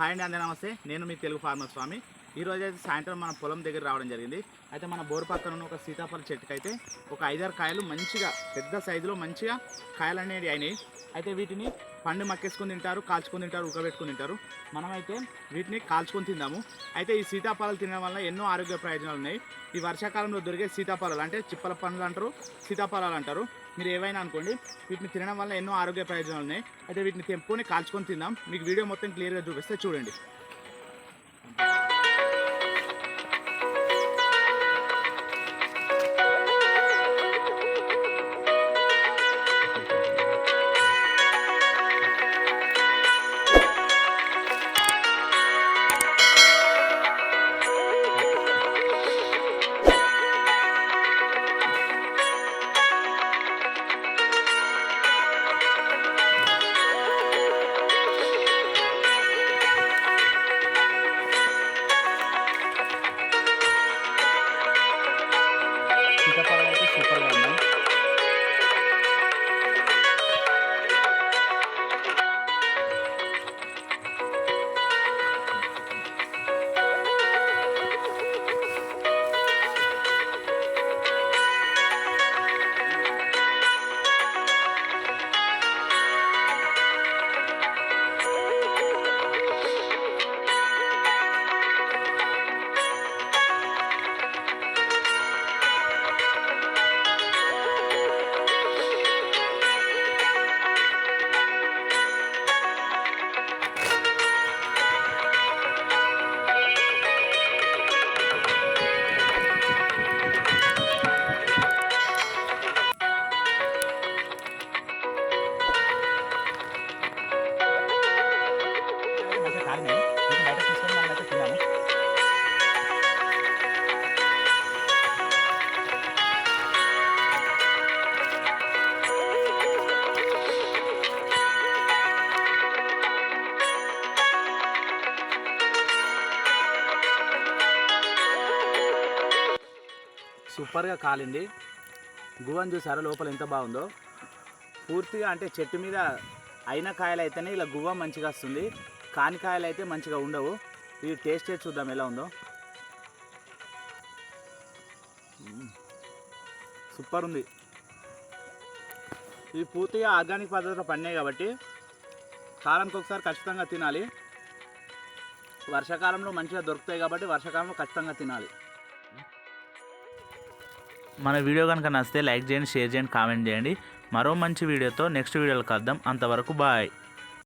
Hi అండి, అందరూ నమస్తే. నేను మీ తెలుగు ఫార్మర్ స్వామి. ఈరోజు అయితే సాయంత్రం మన పొలం దగ్గర రావడం జరిగింది. అయితే మన బోరు పక్కన ఉన్న ఒక సీతాఫల చెట్టుకి అయితే ఒక 5-6 కాయలు మంచిగా పెద్ద సైజులో మంచిగా కాయలు అనేవి అయినాయి. అయితే వీటిని పండు మక్కేసుకొని తింటారు, కాల్చుకొని తింటారు, ఉడకబెట్టుకొని తింటారు. మనమైతే వీటిని కాల్చుకొని తిందాము. అయితే ఈ సీతాఫలాలు తినడం వల్ల ఎన్నో ఆరోగ్య ప్రయోజనాలు ఉన్నాయి. ఈ వర్షాకాలంలో దొరికే సీతాఫలాలు అంటే చిప్పల పండ్లు అంటారు, సీతాఫలాలు అంటారు. మీరు ఏవైనా అనుకోండి, వీటిని తినడం వల్ల ఎన్నో ఆరోగ్య ప్రయోజనాలు ఉన్నాయి. అయితే వీటిని తెంపుకొని కాల్చుకొని తిందాం. మీకు వీడియో మొత్తం క్లియర్గా చూపిస్తే చూడండి. సీతాఫలాలు అయితే సూపర్గా ఉన్నాయి. మంచిగా కాలినాయి. వీటిని బయట తీసుకొని మనం అయితే తిన్నాము. సూపర్గా కాలింది. గువ్వను చూసారా లోపల ఎంత బాగుందో. పూర్తిగా అంటే చెట్టు మీద అయిన కాయలు అయితేనే ఇలా గువ్వ మంచిగా వస్తుంది. కాని కాయలు అయితే మంచిగా ఉండవు. ఇది టేస్ట్ చేసి చూద్దాం ఎలా ఉందో. సూపర్ ఉంది. ఇవి పూర్తిగా ఆర్గానిక్ పద్ధతిలో పండినాయి కాబట్టి కాలానికి ఒకసారి ఖచ్చితంగా తినాలి. వర్షాకాలంలో మంచిగా దొరుకుతాయి కాబట్టి వర్షాకాలంలో ఖచ్చితంగా తినాలి. మన వీడియో కనుక నచ్చితే లైక్ చేయండి, షేర్ చేయండి, కామెంట్ చేయండి. మరో మంచి వీడియోతో నెక్స్ట్ వీడియోలో కలుద్దాం. అంతవరకు బాయ్.